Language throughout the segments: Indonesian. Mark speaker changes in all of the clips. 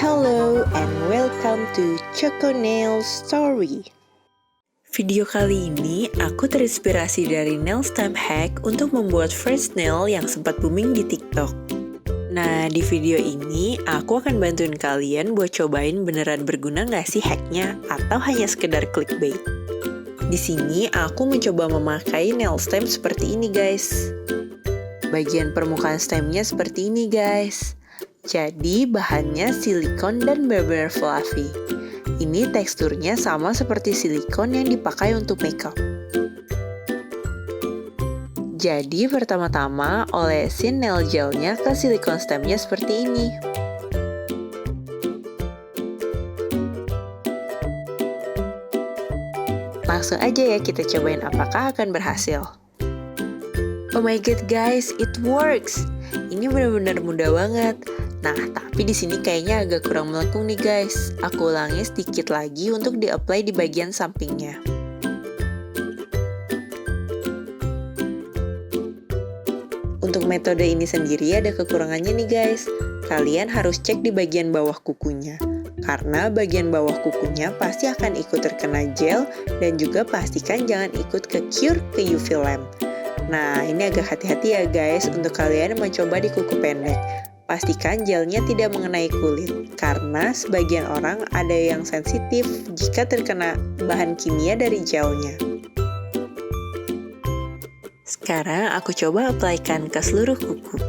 Speaker 1: Hello and welcome to Choco Nail Story. Video kali ini aku terinspirasi dari nail stamp hack untuk membuat fresh nail yang sempat booming di TikTok. Nah, di video ini aku akan bantuin kalian buat cobain beneran berguna nggak sih hacknya atau hanya sekedar clickbait. Di sini aku mencoba memakai nail stamp seperti ini guys. Bagian permukaan stampnya seperti ini guys. Jadi bahannya silikon dan benar-benar fluffy. Ini teksturnya sama seperti silikon yang dipakai untuk makeup. Jadi pertama-tama olesin nail gelnya ke silikon stampnya seperti ini. Langsung aja ya kita cobain apakah akan berhasil. Oh my god guys, it works! Ini benar-benar mudah banget. Nah, tapi di sini kayaknya agak kurang melengkung nih guys. Aku ulangi sedikit lagi untuk di-apply di bagian sampingnya. Untuk metode ini sendiri ada kekurangannya nih guys. Kalian harus cek di bagian bawah kukunya. Karena bagian bawah kukunya pasti akan ikut terkena gel dan juga pastikan jangan ikut ke cure ke UV lamp. Nah, ini agak hati-hati ya guys untuk kalian yang mencoba di kuku pendek. Pastikan gelnya tidak mengenai kulit, karena sebagian orang ada yang sensitif jika terkena bahan kimia dari gelnya. Sekarang aku coba aplikasikan ke seluruh kuku.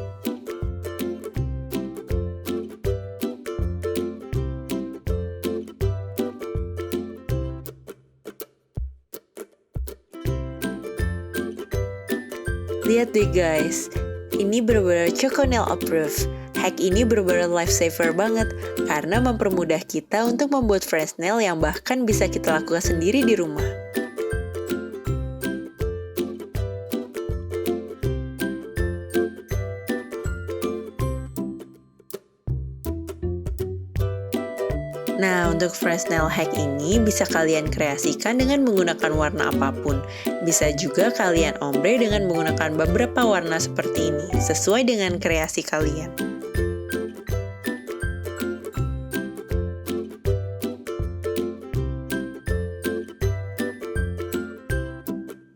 Speaker 1: Lihat deh guys, ini benar-benar Choco Nail approved. Hack ini benar-benar lifesaver banget karena mempermudah kita untuk membuat fresh nail yang bahkan bisa kita lakukan sendiri di rumah. Nah, untuk fresh nail hack ini bisa kalian kreasikan dengan menggunakan warna apapun. Bisa juga kalian ombre dengan menggunakan beberapa warna seperti ini, sesuai dengan kreasi kalian.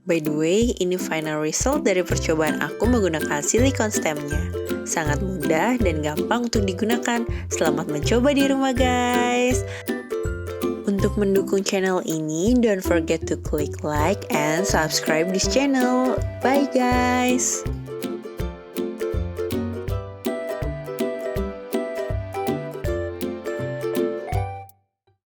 Speaker 1: By the way, ini final result dari percobaan aku menggunakan silikon stampnya. Sangat mudah dan gampang untuk digunakan. Selamat mencoba di rumah guys! Untuk mendukung channel ini, don't forget to click like and subscribe this channel. Bye guys!